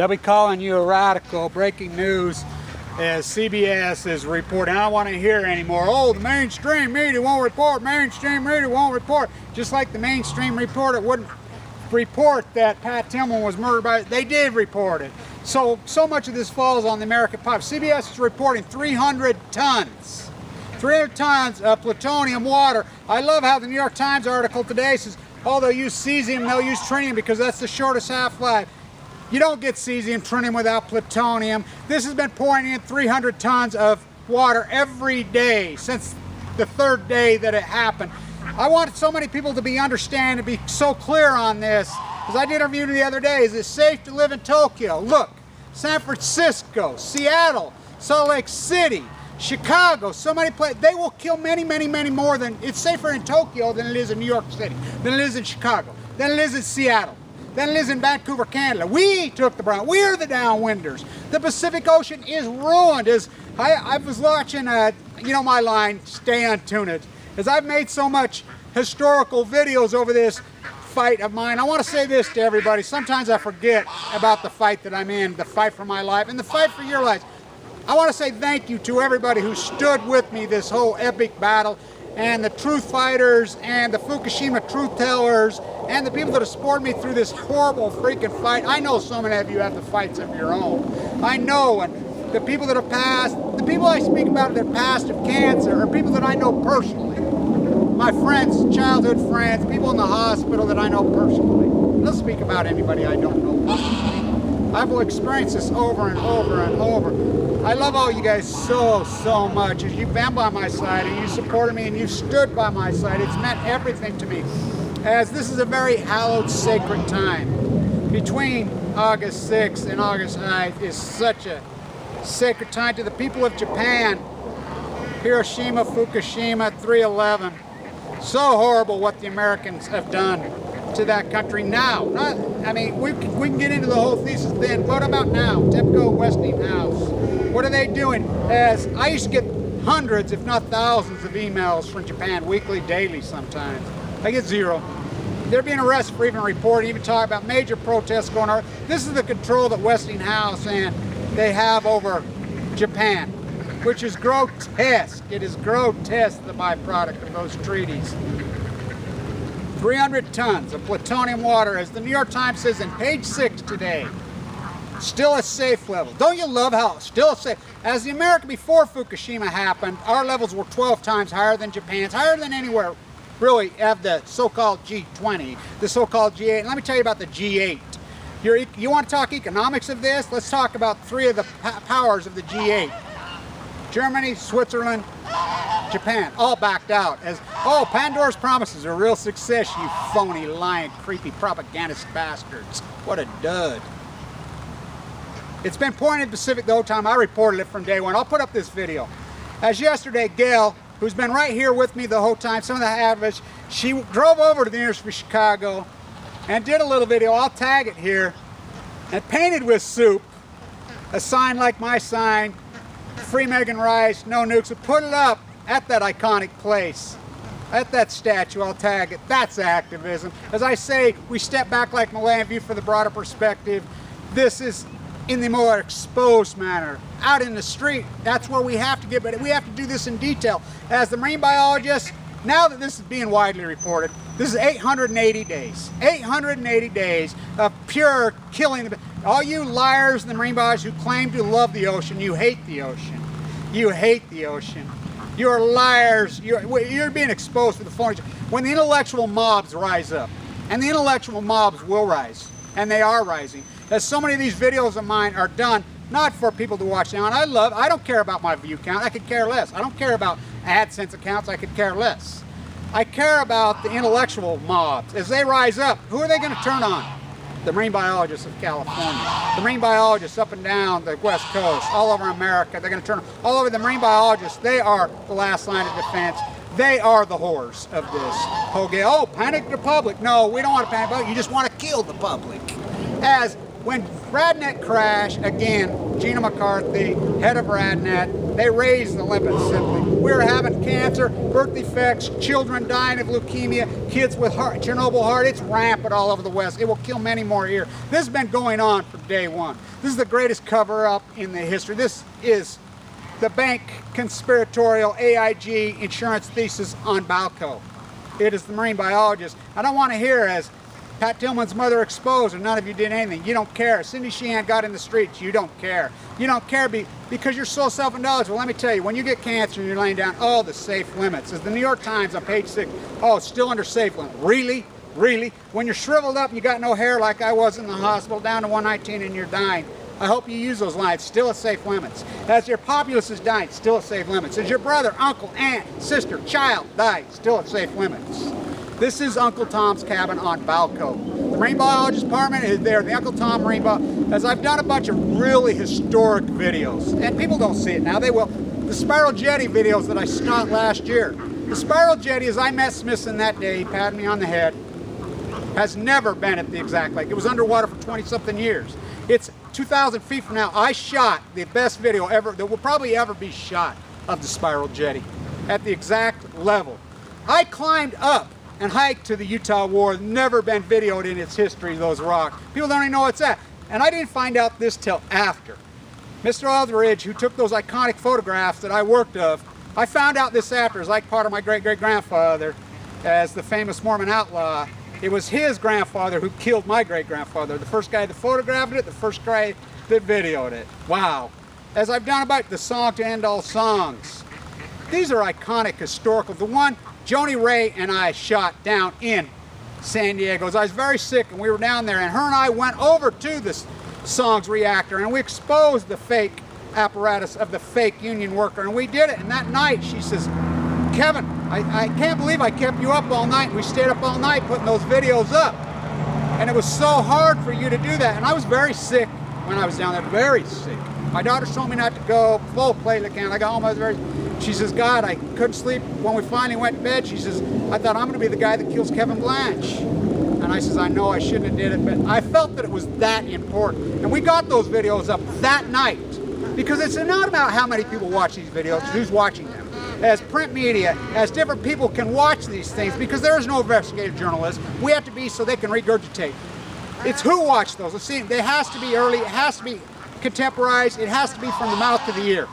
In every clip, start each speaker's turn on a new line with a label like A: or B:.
A: They'll be calling you a radical. Breaking news as CBS is reporting. I don't want to hear anymore. Oh, the mainstream media won't report. Mainstream media won't report. Just like the mainstream reporter wouldn't report that Pat Tillman was murdered by. They did report it. So much of this falls on the American public. CBS is reporting 300 tons. 300 tons of plutonium water. I love how the New York Times article today says, oh, they'll use cesium, they'll use tritium because that's the shortest half-life. You don't get cesium, tritium without plutonium. This has been pouring in 300 tons of water every day since the third day that it happened. I want so many people to understand and be so clear on this, because I did an interview the other day. Is it safe to live in Tokyo? Look, San Francisco, Seattle, Salt Lake City, Chicago, so many places. They will kill many, many, many more than, it's safer in Tokyo than it is in New York City, than it is in Chicago, than it is in Seattle, than it is in Vancouver, Canada. We took the brunt. We're the downwinders. The Pacific Ocean is ruined. I was watching, you know my line, stay untuned. As I've made so much historical videos over this fight of mine, I want to say this to everybody. Sometimes I forget about the fight that I'm in, the fight for my life, and the fight for your lives. I want to say thank you to everybody who stood with me this whole epic battle, and the truth fighters, and the Fukushima truth tellers, and the people that have supported me through this horrible freaking fight. I know so many of you have the fights of your own. I know, and the people that have passed, the people I speak about that passed of cancer, are people that I know personally. My friends, childhood friends, people in the hospital that I know personally. Let's speak about anybody I don't know personally. I've experienced this over and over and over. I love all you guys so much. As you've been by my side and you supported me and you stood by my side, it's meant everything to me. As this is a very hallowed, sacred time. Between August 6th and August 9th is such a sacred time to the people of Japan. Hiroshima, Fukushima, 3/11. So horrible what the Americans have done to that country now. I mean, we can get into the whole thesis then. What about now? TEPCO, Westinghouse. What are they doing? As I used to get hundreds, if not thousands, of emails from Japan, weekly, daily sometimes. I get zero. They're being arrested for even reporting, even talking about major protests going on. This is the control that Westinghouse and they have over Japan, which is grotesque. It is grotesque, the byproduct of those treaties. 300 tons of plutonium water, as the New York Times says in page 6 today. Still a safe level. Don't you love how still safe? As the America before Fukushima happened, our levels were 12 times higher than Japan's, higher than anywhere really of the so-called G20, the so-called G8. And let me tell you about the G8. You want to talk economics of this? Let's talk about three of the powers of the G8. Germany, Switzerland, Japan, all backed out as, oh, Pandora's Promises are a real success, you phony, lying, creepy propagandist bastards. What a dud. It's been pointed in the Pacific the whole time. I reported it from day one. I'll put up this video. As yesterday, Gail, who's been right here with me the whole time, some of the activists, she drove over to the University of Chicago and did a little video. I'll tag it here. And painted with soup, a sign like my sign, Free Megan Rice, no nukes. Put it up at that iconic place, at that statue. I'll tag it. That's activism. As I say, we step back like Millennium View for the broader perspective. This is in the more exposed manner. Out in the street, that's where we have to get, but we have to do this in detail. As the marine biologists, now that this is being widely reported, this is 880 days. 880 days of pure killing. All you liars in the marine biologists who claim to love the ocean, you hate the ocean. You hate the ocean. You're liars. You're being exposed for the phony. When the intellectual mobs rise up, and the intellectual mobs will rise, and they are rising, as so many of these videos of mine are done, not for people to watch now. And I don't care about my view count. I could care less. I don't care about AdSense accounts. I could care less. I care about the intellectual mobs. As they rise up, who are they going to turn on? The marine biologists of California. The marine biologists up and down the West Coast, all over America. They're going to turn all over the marine biologists. They are the last line of defense. They are the horrors of this whole game. Oh, panic the public. No, we don't want to panic the public. You just want to kill the public. As when RadNet crashed, again, Gina McCarthy, head of RadNet, They raise the lipids simply. We're having cancer, birth defects, children dying of leukemia, kids with Chernobyl heart. It's rampant all over the West. It will kill many more here. This has been going on from day one. This is the greatest cover-up in the history. This is the bank conspiratorial AIG insurance thesis on Balco. It is the marine biologist. I don't want to hear as Pat Tillman's mother exposed and none of you did anything. You don't care. Cindy Sheehan got in the streets. You don't care. You don't care because you're so self-indulgent. Well, let me tell you, when you get cancer and you're laying down, oh, the safe limits. As the New York Times on page 6, oh, it's still under safe limit. Really? Really? When you're shriveled up and you got no hair like I was in the hospital, down to 119 and you're dying, I hope you use those lines. Still at safe limits. As your populace is dying, still at safe limits. As your brother, uncle, aunt, sister, child die, still at safe limits. This is Uncle Tom's cabin on Balco. The Marine Biologist Department is there. The Uncle Tom Marine Biologist. As I've done a bunch of really historic videos, and people don't see it now, they will. The Spiral Jetty videos that I shot last year. The Spiral Jetty, as I met Smithson that day, he patted me on the head, has never been at the exact lake. It was underwater for 20-something years. It's 2,000 feet from now. I shot the best video ever, that will probably ever be shot, of the Spiral Jetty at the exact level. I climbed up and hiked to the Utah War. Never been videoed in its history, those rocks. People don't even know what's at. And I didn't find out this till after. Mr. Eldridge, who took those iconic photographs that I worked of, I found out this after, as like part of my great-great-grandfather, as the famous Mormon outlaw. It was his grandfather who killed my great-grandfather. The first guy that photographed it, the first guy that videoed it. Wow. As I've done about the song to end all songs. These are iconic, historical. The one Joni Ray and I shot down in San Diego. As I was very sick and we were down there, and her and I went over to this Songs reactor and we exposed the fake apparatus of the fake union worker, and we did it. And that night she says, Kevin, I can't believe I kept you up all night. And we stayed up all night putting those videos up. And it was so hard for you to do that. And I was very sick when I was down there, very sick. My daughter told me not to go, full platelet count. I got home, I was very, she says, God, I couldn't sleep. When we finally went to bed, she says, I thought I'm gonna be the guy that kills Kevin Blanch. And I says, I know I shouldn't have did it, but I felt that it was that important. And we got those videos up that night, because it's not about how many people watch these videos, who's watching them. As print media, as different people can watch these things, because there is no investigative journalist. We have to be so they can regurgitate. It's who watched those. Let's see, it has to be early, it has to be contemporized, it has to be from the mouth to the ear.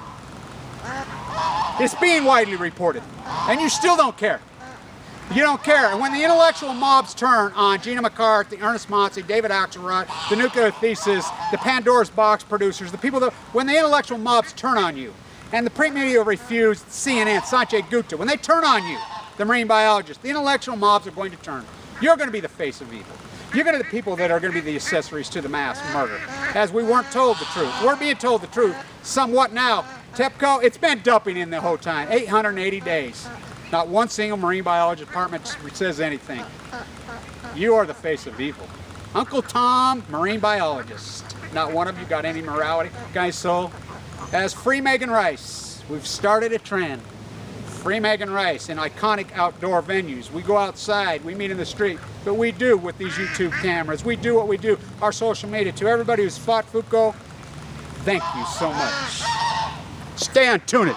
A: It's being widely reported, and you still don't care. You don't care. And when the intellectual mobs turn on Gina McCarthy, Ernest Monsi, David Axelrod, the Nuclear Thesis, the Pandora's Box producers, the people that, when the intellectual mobs turn on you, and the print media refused, CNN, Sanjay Gupta, when they turn on you, the marine biologists, the intellectual mobs are going to turn. You're going to be the face of evil. You're going to be the people that are going to be the accessories to the mass murder, as we weren't told the truth. We're being told the truth somewhat now. TEPCO, it's been dumping in the whole time, 880 days. Not one single marine biology department says anything. You are the face of evil. Uncle Tom, marine biologist. Not one of you got any morality, got any soul. As Free Megan Rice, we've started a trend. Free Megan Rice in iconic outdoor venues. We go outside, we meet in the street, but we do with these YouTube cameras. We do what we do, our social media. To everybody who's fought Foucault, thank you so much. Stay on tune it.